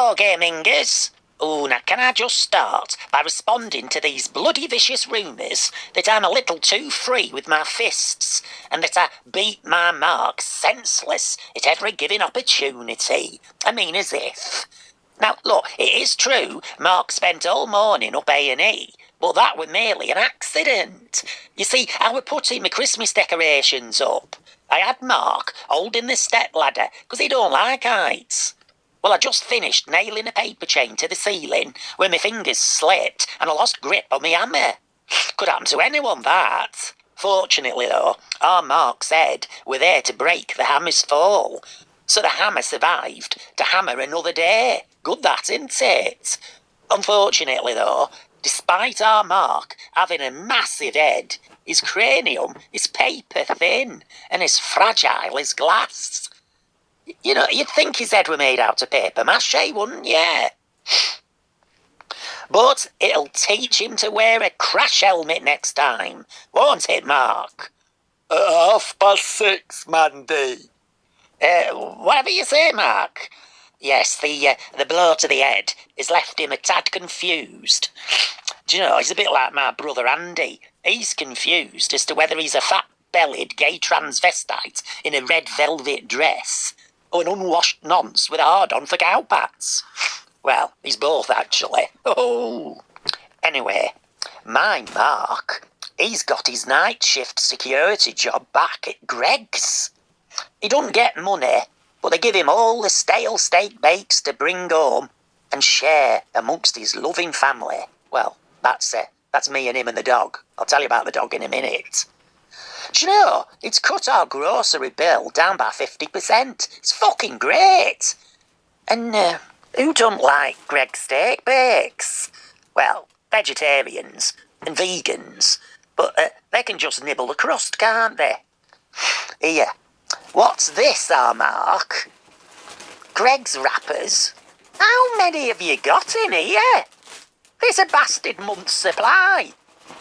Hello, gamingers. Oh, now can I just start by responding to these bloody vicious rumours that I'm a little too free with my fists and that I beat my mark senseless at every given opportunity. I mean, as if. Now, look, it is true, Mark spent all morning up A&E, but that were merely an accident. You see, I were putting my Christmas decorations up. I had Mark holding the step ladder, because he don't like heights. Well, I just finished nailing a paper chain to the ceiling when my fingers slipped and I lost grip on my hammer. Could happen to anyone, that. Fortunately, though, our Mark's head were there to break the hammer's fall. So the hammer survived to hammer another day. Good that, isn't it? Unfortunately, though, despite our Mark having a massive head, his cranium is paper thin and as fragile as glass. You know, you'd think his head were made out of paper mache, wouldn't you? But it'll teach him to wear a crash helmet next time, won't it, Mark? At 6:30, Mandy. Whatever you say, Mark. Yes, the blow to the head has left him a tad confused. Do you know, he's a bit like my brother Andy. He's confused as to whether he's a fat-bellied gay transvestite in a red velvet dress or an unwashed nonce with a hard-on for cowpats. Well, he's both, actually. Oh! Anyway, my Mark, he's got his night shift security job back at Greg's. He doesn't get money, but they give him all the stale steak bakes to bring home and share amongst his loving family. Well, that's me and him and the dog. I'll tell you about the dog in a minute. Do you know, it's cut our grocery bill down by 50%. It's fucking great. And who don't like Greg's steak bakes? Well, vegetarians and vegans, but they can just nibble the crust, can't they? Here, what's this, our Mark? Greg's wrappers? How many have you got in here? There's a bastard month's supply.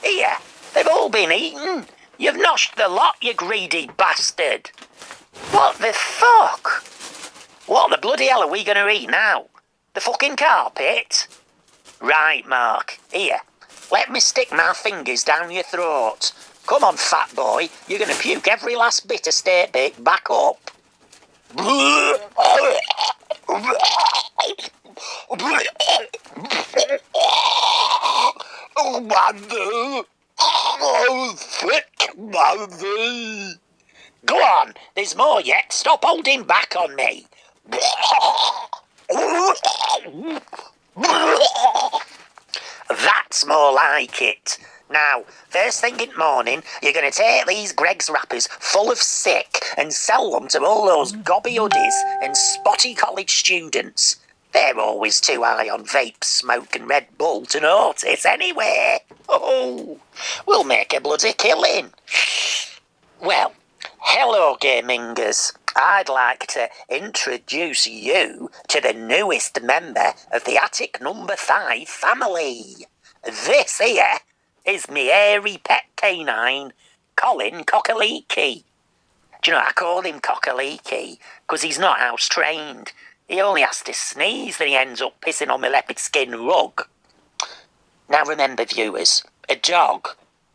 Here, they've all been eaten. You've noshed the lot, you greedy bastard. What the fuck? What the bloody hell are we going to eat now? The fucking carpet? Right, Mark. Here, let me stick my fingers down your throat. Come on, fat boy. You're going to puke every last bit of steak bake back up. Oh, Mandy. Oh, thick, Mandy. Go on, there's more yet. Stop holding back on me. That's more like it. Now, first thing in the morning, you're going to take these Greg's wrappers full of sick and sell them to all those gobby hoodies and spotty college students. They're always too high on vape, smoke and Red Bull to notice anyway. Oh, we'll make a bloody killing. Well, hello gamingers. I'd like to introduce you to the newest member of the Attic Number 5 family. This here is me hairy pet canine, Colin Cockaliki. Do you know, I call him Cockaliki because he's not house-trained. He only has to sneeze and he ends up pissing on my leopard skin rug. Now remember, viewers, a dog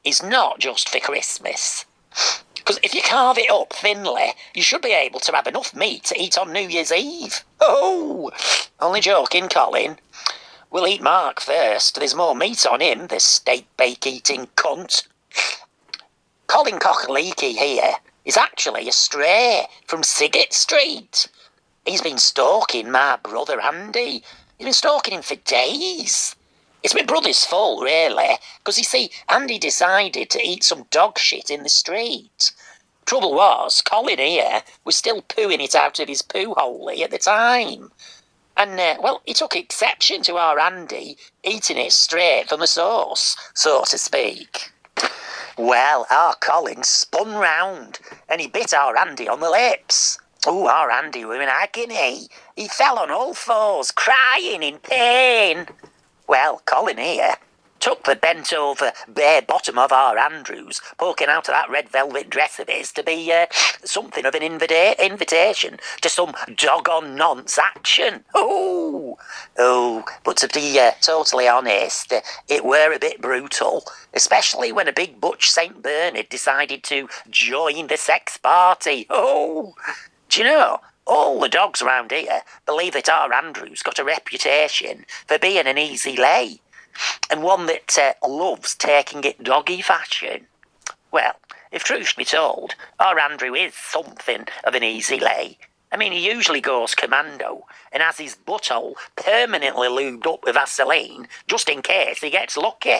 is not just for Christmas. Because if you carve it up thinly, you should be able to have enough meat to eat on New Year's Eve. Oh, only joking, Colin. We'll eat Mark first. There's more meat on him, this steak bake eating cunt. Colin Cockaliki here is actually a stray from Sigget Street. He's been stalking my brother Andy. He's been stalking him for days. It's my brother's fault, really, because, you see, Andy decided to eat some dog shit in the street. Trouble was, Colin here was still pooing it out of his poo hole at the time. And, well, he took exception to our Andy eating it straight from the source, so to speak. Well, our Colin spun round and he bit our Andy on the lips. Oh, our Andy were in agony. He fell on all fours, crying in pain. Well, Colin here, took the bent-over bare bottom of our Andrews poking out of that red velvet dress of his to be something of an invitation to some doggone nonce action. But to be totally honest, it were a bit brutal, especially when a big butch St. Bernard decided to join the sex party. Do you know, all the dogs around here believe that our Andrew's got a reputation for being an easy lay, and one that loves taking it doggy fashion. Well, if truth be told, our Andrew is something of an easy lay. I mean, he usually goes commando and has his butthole permanently lubed up with Vaseline just in case he gets lucky.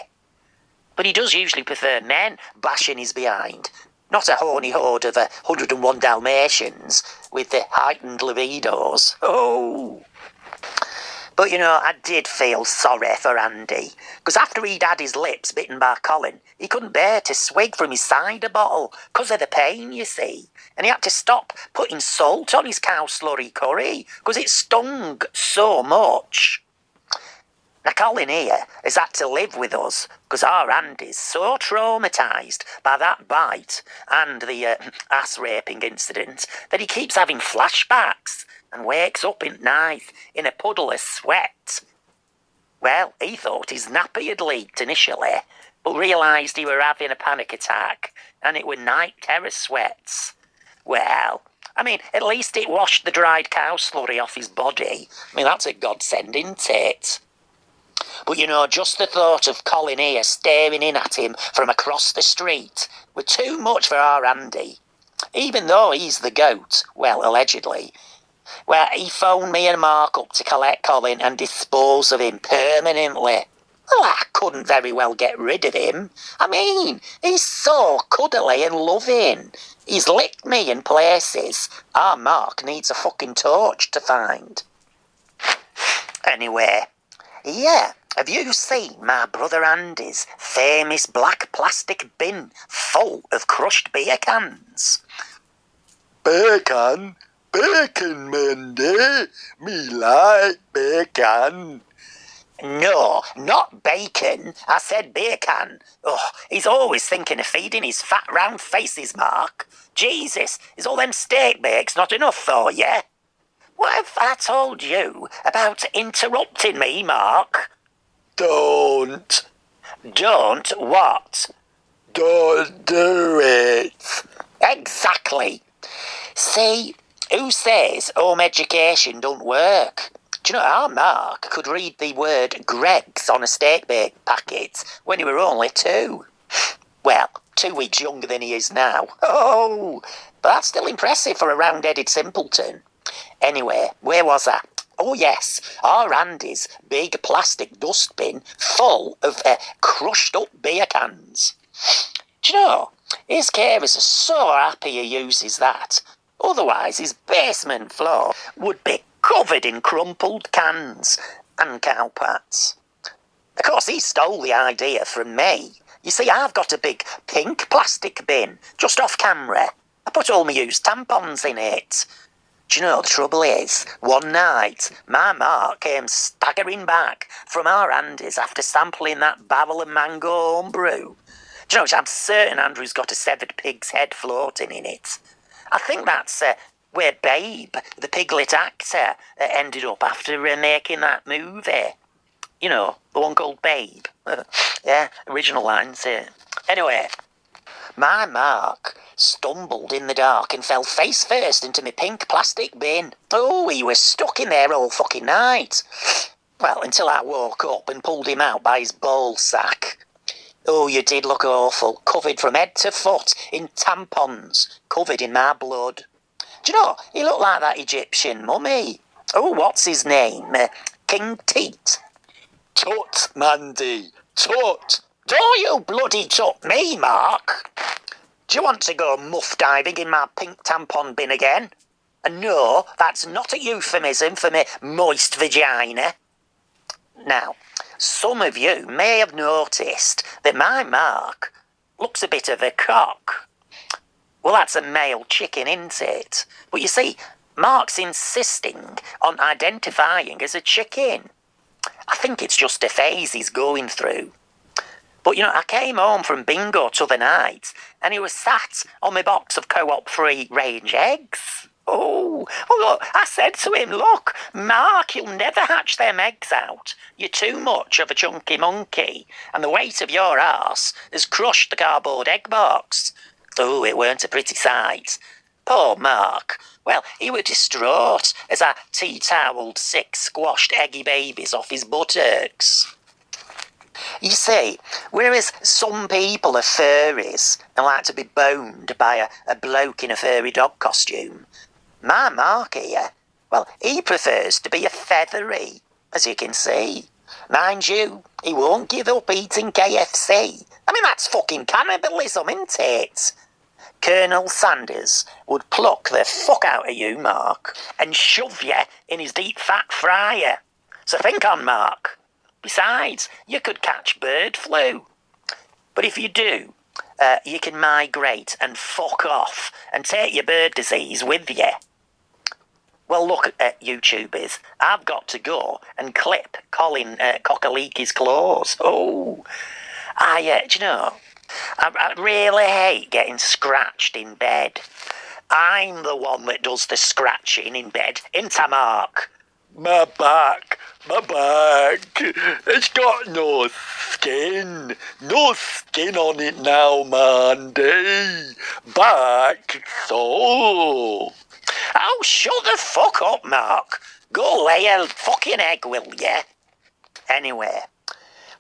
But he does usually prefer men bashing his behind, not a horny horde of 101 Dalmatians with the heightened libidos. But, you know, I did feel sorry for Andy, because after he'd had his lips bitten by Colin, he couldn't bear to swig from his cider bottle, because of the pain, you see. And he had to stop putting salt on his cow slurry curry, because it stung so much. Now, Colin here has had to live with us, because our Andy's so traumatised by that bite and the ass-raping incident that he keeps having flashbacks and wakes up at night in a puddle of sweat. Well, he thought his nappy had leaked initially, but realised he were having a panic attack, and it were night terror sweats. Well, I mean, at least it washed the dried cow slurry off his body. I mean, that's a godsend, isn't it? But, you know, just the thought of Colin here staring in at him from across the street were too much for our Andy. Even though he's the goat, well, allegedly. Well, he phoned me and Mark up to collect Colin and dispose of him permanently. Well, I couldn't very well get rid of him. I mean, he's so cuddly and loving. He's licked me in places our Mark needs a fucking torch to find. Anyway, yeah, have you seen my brother Andy's famous black plastic bin full of crushed beer cans? Beer can? Bacon, Mandy. Me like bacon. No, not bacon. I said beer can. He's always thinking of feeding his fat round faces, Mark. Jesus, is all them steak bakes not enough for you? What have I told you about interrupting me, Mark? Don't. Don't what? Don't do it. Exactly. See, who says home education don't work? Do you know, our Mark could read the word Greggs on a steak bake packet when he were only 2. Well, 2 weeks younger than he is now. But that's still impressive for a round-headed simpleton. Anyway, where was I? Oh yes, our Andy's big plastic dustbin full of crushed up beer cans. Do you know, his carers are so happy he uses that. Otherwise, his basement floor would be covered in crumpled cans and cowpats. Of course, he stole the idea from me. You see, I've got a big pink plastic bin just off camera. I put all my used tampons in it. Do you know, the trouble is, one night, my Mark came staggering back from our Andy's after sampling that barrel of mango homebrew. Do you know, I'm certain Andrew's got a severed pig's head floating in it. I think that's where Babe, the piglet actor, ended up after making that movie. You know, the one called Babe. Yeah, original lines. Anyway, my Mark stumbled in the dark and fell face first into my pink plastic bin. He was stuck in there all fucking night. Well, until I woke up and pulled him out by his ball sack. You did look awful, covered from head to foot in tampons, covered in my blood. Do you know, he looked like that Egyptian mummy. What's his name? King Tut. Tut, Mandy. Tut. Don't you bloody tut me, Mark. Do you want to go muff diving in my pink tampon bin again? And no, that's not a euphemism for me moist vagina. Now, some of you may have noticed that my Mark looks a bit of a cock. Well, that's a male chicken, isn't it? But you see, Mark's insisting on identifying as a chicken. I think it's just a phase he's going through. But you know, I came home from bingo t'other night, and he was sat on my box of Co-op free range eggs. Oh, well, look, I said to him, look, Mark, you'll never hatch them eggs out. You're too much of a chunky monkey, and the weight of your arse has crushed the cardboard egg box. Oh, it weren't a pretty sight. Poor Mark. Well, he were distraught as I tea-towelled 6 squashed eggy babies off his buttocks. You see, whereas some people are furries and like to be boned by a bloke in a furry dog costume, my Mark here, well, he prefers to be a feathery, as you can see. Mind you, he won't give up eating KFC. I mean, that's fucking cannibalism, isn't it? Colonel Sanders would pluck the fuck out of you, Mark, and shove you in his deep fat fryer. So think on, Mark. Besides, you could catch bird flu. But if you do, you can migrate and fuck off and take your bird disease with you. Well, look at YouTubers. I've got to go and clip Colin Cockaleeky's claws. Oh, do you know, I really hate getting scratched in bed. I'm the one that does the scratching in bed, ain't I, Mark? My back. It's got no skin. No skin on it now, Mandy. Back, so. Oh, shut the fuck up, Mark. Go lay a fucking egg, will ya? Anyway,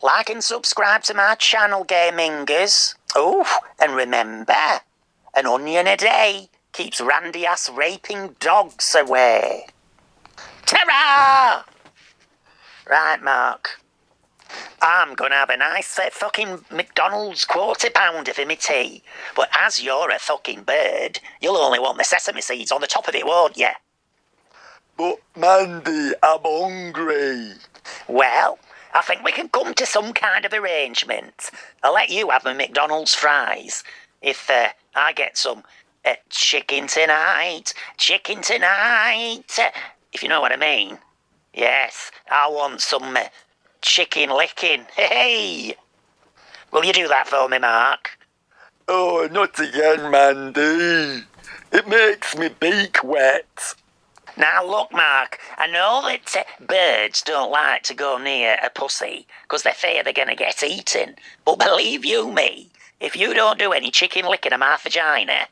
like and subscribe to my channel, gamingers. Oh, and remember, an onion a day keeps randy-ass raping dogs away. Ta-ra! Right, Mark. I'm going to have a nice fucking McDonald's £quarter-pounder for me tea. But as you're a fucking bird, you'll only want the sesame seeds on the top of it, won't you? But, Mandy, I'm hungry. Well, I think we can come to some kind of arrangement. I'll let you have my McDonald's fries if I get some chicken tonight. Chicken tonight. If you know what I mean. Yes, I want some chicken licking. Hey! Will you do that for me, Mark? Oh, not again, Mandy. It makes me beak wet. Now look, Mark, I know that birds don't like to go near a pussy because they fear they're going to get eaten. But believe you me, if you don't do any chicken licking of my vagina,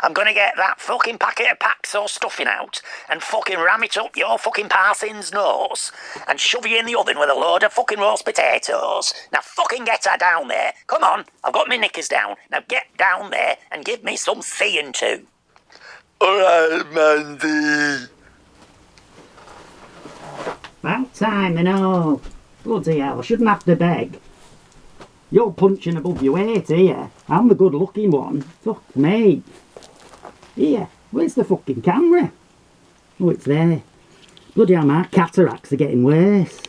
I'm going to get that fucking packet of Paxo stuffing out and fucking ram it up your fucking parson's nose and shove you in the oven with a load of fucking roast potatoes. Now fucking get her down there. Come on, I've got my knickers down. Now get down there and give me some seeing to. Alright, Mandy. About time and all. Bloody hell, I shouldn't have to beg. You're punching above your weight here. I'm the good looking one. Fuck me. Here, where's the fucking camera? Oh, it's there. Bloody hell, my cataracts are getting worse.